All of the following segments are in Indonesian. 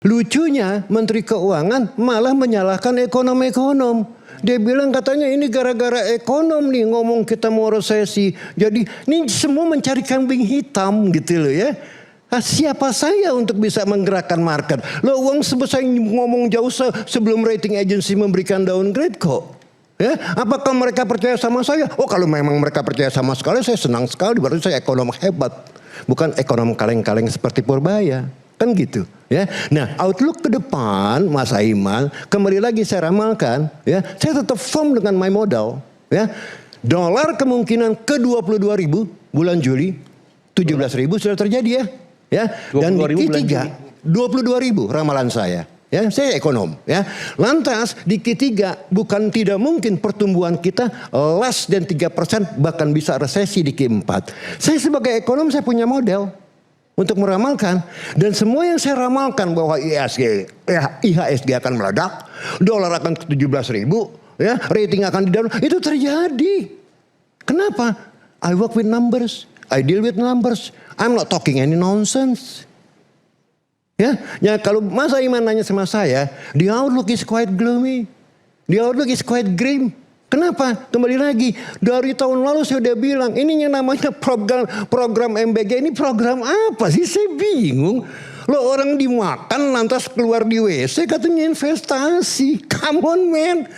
Lucunya Menteri Keuangan malah menyalahkan ekonom-ekonom. Dia bilang katanya ini gara-gara ekonom nih ngomong kita mau resesi. Jadi ini semua mencari kambing hitam gitu loh ya. Nah, siapa saya untuk bisa menggerakkan market? Loh, uang sebesar ngomong jauh sebelum rating agency memberikan downgrade kok. Ya, apakah mereka percaya sama saya? Oh, kalau memang mereka percaya sama sekali, saya senang sekali. Berarti saya ekonom hebat, bukan ekonom kaleng-kaleng seperti Purbaya. Kan gitu ya. Nah, outlook ke depan Mas Aiman, kembali lagi saya ramalkan ya, saya tetap firm dengan my modal ya. Dolar kemungkinan ke 22.000 bulan Juli, 17.000 sudah terjadi ya. Dan di Q3 22.000 ramalan saya. Ya, saya ekonom ya. Lantas di Q3 bukan tidak mungkin pertumbuhan kita less than 3%, bahkan bisa resesi di Q4. Saya sebagai ekonom saya punya model untuk meramalkan, dan semua yang saya ramalkan bahwa IHSG akan meledak, dolar akan ke 17.000, ya, rating akan di down, itu terjadi. Kenapa? I work with numbers, I deal with numbers, I'm not talking any nonsense. Ya, kalau Mas Aiman nanya sama saya, the outlook is quite gloomy, the outlook is quite grim. Kenapa? Kembali lagi, dari tahun lalu saya udah bilang, ini yang namanya program MBG, ini program apa sih? Saya bingung. Loh, orang dimakan lantas keluar di WC katanya investasi. Come on man.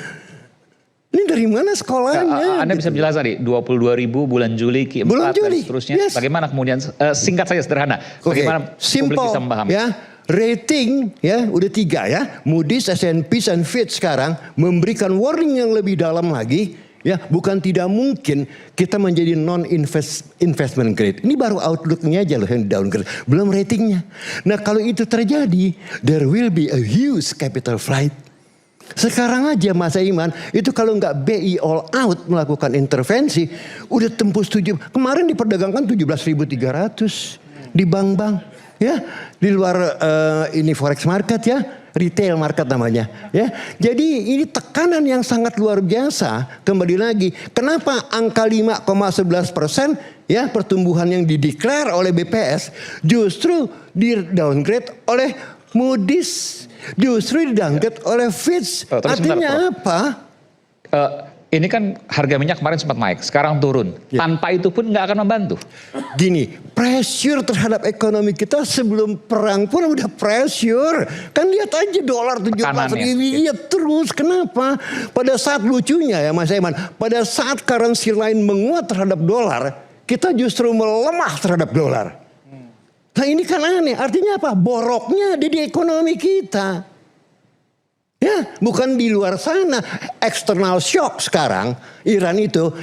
Ini dari mana sekolahnya? Anda bisa menjelaskan nih, 22.000 bulan Juli, Q4 bulan Juli, dan seterusnya. Yes. Bagaimana kemudian, singkat saja sederhana, bagaimana publik bisa memahami? Ya. Rating ya udah 3 ya, Moody's, S&P, dan Fitch sekarang memberikan warning yang lebih dalam lagi ya, bukan tidak mungkin kita menjadi investment grade. Ini baru outlooknya aja loh yang downgrade, belum ratingnya. Nah, kalau itu terjadi, there will be a huge capital flight. Sekarang aja Mas Aiman, itu kalau nggak BI all out melakukan intervensi, udah tembus 7, kemarin diperdagangkan 17.300 di bank-bank. Ya, di luar ini forex market ya, retail market namanya ya. Jadi ini tekanan yang sangat luar biasa. Kembali lagi, kenapa angka 5,11% ya pertumbuhan yang dideklar oleh BPS justru di downgrade oleh Moody's, justru di downgrade oleh Fitch. Artinya apa? Ini kan harga minyak kemarin sempat naik, sekarang turun. Ya. Tanpa itu pun nggak akan membantu. Gini, pressure terhadap ekonomi kita sebelum perang pun udah pressure. Kan lihat aja dolar 17.000 ya terus. Kenapa? Pada saat lucunya ya Mas Aiman, pada saat currency lain menguat terhadap dolar, kita justru melemah terhadap dolar. Nah ini kan aneh, artinya apa? Boroknya di ekonomi kita. Ya, bukan di luar sana. External shock sekarang, Iran itu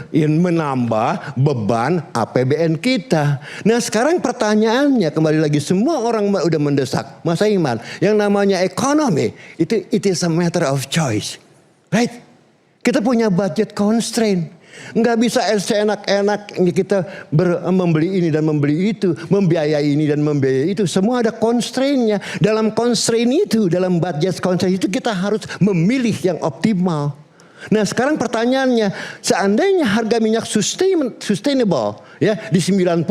yang menambah beban APBN kita. Nah sekarang pertanyaannya kembali lagi, semua orang udah mendesak, Mas Aiman, yang namanya ekonomi itu it is a matter of choice, right? Kita punya budget constraint. Nggak bisa seenak-enak kita membeli ini dan membeli itu, membiayai ini dan membiayai itu. Semua ada constraint-nya. Dalam constraint itu, dalam budget constraint itu kita harus memilih yang optimal. Nah sekarang pertanyaannya, seandainya harga minyak sustainable ya di 90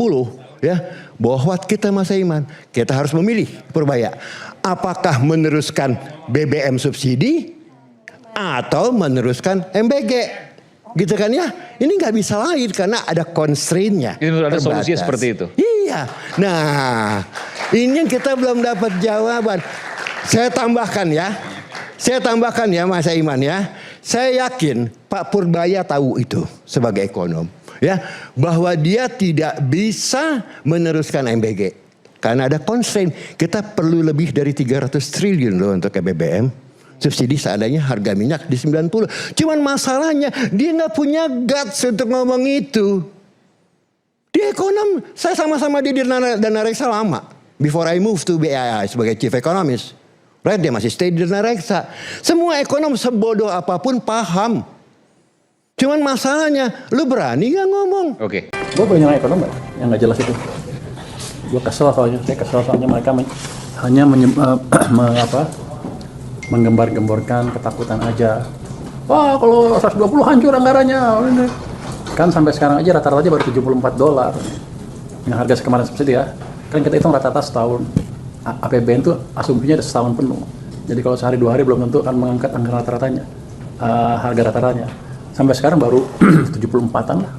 ya, buat kita Mas Aiman, kita harus memilih Purbaya. Apakah meneruskan BBM subsidi atau meneruskan MBG? Gitu kan ya, ini nggak bisa lain karena ada constraint-nya. Ini ada solusi seperti itu. Iya, nah ini yang kita belum dapat jawaban. Saya tambahkan ya Mas Aiman ya. Saya yakin Pak Purbaya tahu itu sebagai ekonom ya, bahwa dia tidak bisa meneruskan MBG karena ada constraint. Kita perlu lebih dari 300 triliun loh untuk BBM. Subsidi seandainya harga minyak di 90. Cuman masalahnya dia nggak punya guts untuk ngomong itu. Dia ekonom, saya sama-sama di Dana Reksa lama. Before I move to BAI sebagai chief economist. Right, dia masih stay di Dana Reksa. Semua ekonom sebodoh apapun paham. Cuman masalahnya, lu berani gak ngomong? Oke. Gue banyak ekonom gak? Yang gak jelas itu. Gue kesel soalnya mereka hanya menggembar-gemborkan ketakutan aja. Wah kalau 120 hancur anggarannya. Kan sampai sekarang aja rata-rata baru $74. Yang harga kemarin subsidi ya. Kan kita hitung rata-rata setahun. APBN itu asumsinya ada setahun penuh. Jadi kalau sehari 2 hari belum tentu akan mengangkat anggaran rata-ratanya, harga rata-ratanya. Sampai sekarang baru 74-an lah.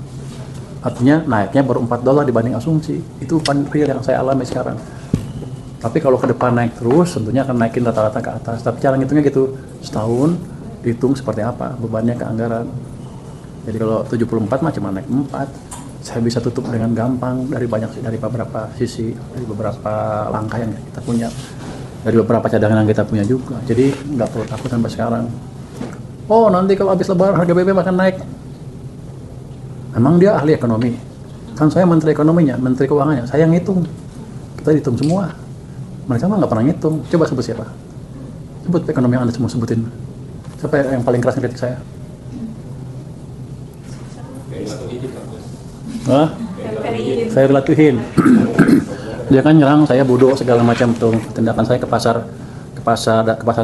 Artinya naiknya baru $4 dibanding asumsi. Itu real yang saya alami sekarang. Tapi kalau ke depan naik terus, tentunya akan naikin rata-rata ke atas. Tapi cara ngitungnya gitu, setahun dihitung seperti apa bebannya ke anggaran. Jadi kalau 74 mah cuma naik 4. Saya bisa tutup dengan gampang dari beberapa sisi, dari beberapa langkah yang kita punya, dari beberapa cadangan yang kita punya juga. Jadi nggak perlu takut sampai sekarang. Oh nanti kalau habis lebaran harga BBM akan naik. Emang dia ahli ekonomi? Kan saya menteri ekonominya, menteri keuangannya. Saya yang ngitung. Kita hitung semua. Mereka mah nggak pernah ngitung. Coba sebut siapa? Sebut ekonomi yang Anda semua sebutin. Siapa yang paling keras ngeritik saya? Hah? Saya relatihin. Dia kan nyerang saya bodoh segala macam tuh. Tindakan saya ke pasar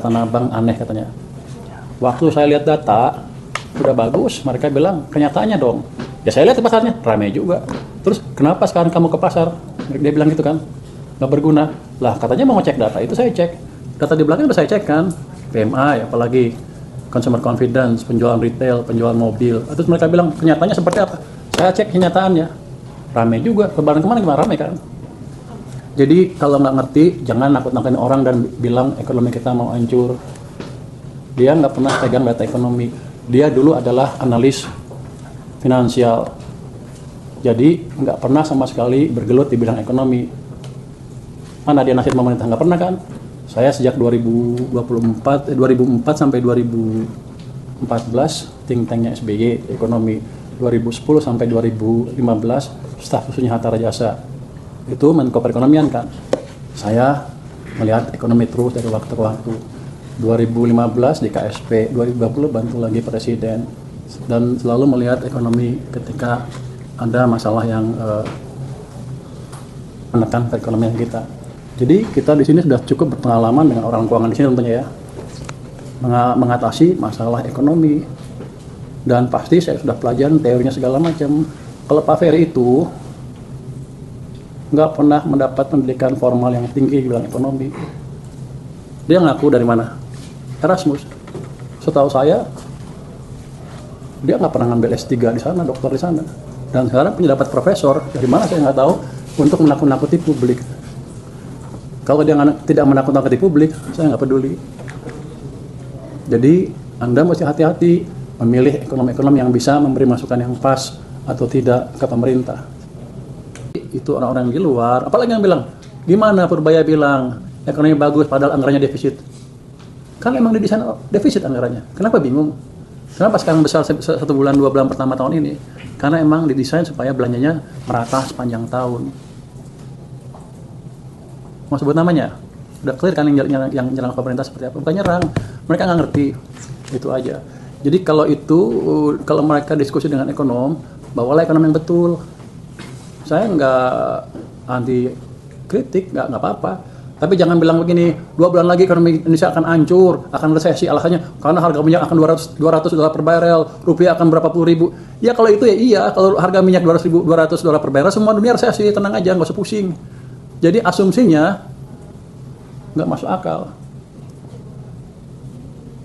Tanah Abang aneh katanya. Waktu saya lihat data udah bagus, mereka bilang kenyataannya dong. Ya saya lihat di pasarnya ramai juga. Terus kenapa sekarang kamu ke pasar? Dia bilang gitu kan, nggak berguna. Lah katanya mau ngecek data, itu saya cek. Data di belakang udah saya cek kan, PMI apalagi consumer confidence, penjualan retail, penjualan mobil. Terus mereka bilang kenyataannya seperti apa? Saya cek kenyataannya, ramai juga. Lebaran kemana gimana ramai kan? Jadi kalau nggak ngerti, jangan nakut-nakutin orang dan bilang ekonomi kita mau hancur. Dia nggak pernah pegang data ekonomi. Dia dulu adalah analis finansial. Jadi nggak pernah sama sekali bergelut di bidang ekonomi. Mana dia nasib pemerintah? Nggak pernah kan? Saya sejak 2004 sampai 2014 think tanknya SBY ekonomi. 2010 sampai 2015 staf khususnya Hatta Rajasa. Itu Menko Perekonomian kan. Saya melihat ekonomi terus dari waktu ke waktu. 2015 di KSP, 2020 bantu lagi presiden, dan selalu melihat ekonomi ketika ada masalah yang menekan perekonomian kita. Jadi kita di sini sudah cukup berpengalaman dengan orang keuangan di sini tentunya ya, mengatasi masalah ekonomi, dan pasti saya sudah pelajarin teorinya segala macam. Kalau Pak Ferry itu nggak pernah mendapat pendidikan formal yang tinggi di bidang ekonomi. Dia ngaku dari mana? Erasmus. Setahu saya, dia nggak pernah ngambil S3 di sana, dokter di sana. Dan sekarang punya dapat profesor, dari mana saya nggak tahu, untuk menakut-nakuti publik. Kalau dia tidak menakut-nakuti publik, saya nggak peduli. Jadi, Anda mesti hati-hati memilih ekonomi-ekonomi yang bisa memberi masukan yang pas atau tidak ke pemerintah. Itu orang-orang di luar, apalagi yang bilang, gimana Purbaya bilang, ekonomi bagus padahal anggarannya defisit. Kan emang didesain defisit anggarannya. Kenapa bingung? Kenapa sekarang besar 1 bulan, 2 bulan pertama tahun ini? Karena emang didesain supaya belanjanya merata sepanjang tahun. Mau sebut namanya? Udah clear kan yang nyerang pemerintah seperti apa? Bukan nyerang, mereka nggak ngerti. Itu aja. Jadi kalau mereka diskusi dengan ekonom, bawalah ekonom yang betul. Saya nggak anti kritik, nggak apa-apa. Tapi jangan bilang begini, 2 bulan lagi ekonomi Indonesia akan hancur, akan resesi, alasannya karena harga minyak akan $200 per barel, rupiah akan berapa puluh ribu. Ya kalau itu ya iya, kalau harga minyak $200 per barel, semua dunia resesi, tenang aja, nggak usah pusing. Jadi asumsinya nggak masuk akal.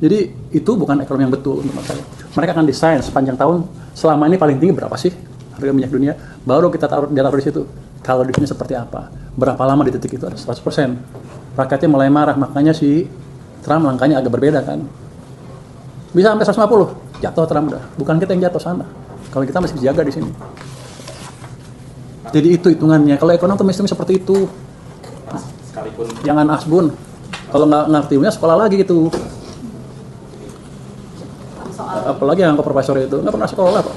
Jadi itu bukan ekonomi yang betul untuk saya. Mereka akan desain sepanjang tahun, selama ini paling tinggi berapa sih harga minyak dunia, baru kita taruh di situ. Kalau di sini seperti apa? Berapa lama di titik itu? 100%. Rakyatnya mulai marah, makanya si Trump langkahnya agak berbeda kan. Bisa sampai 150, jatuh Trump udah. Bukan kita yang jatuh sana. Kalau kita masih dijaga di sini. Jadi itu hitungannya. Kalau ekonom tuh mesti seperti itu. Sekalipun Jangan asbun. Kalau nggak ngertinya sekolah lagi gitu. Apalagi yang ke profesor itu nggak pernah sekolah kok.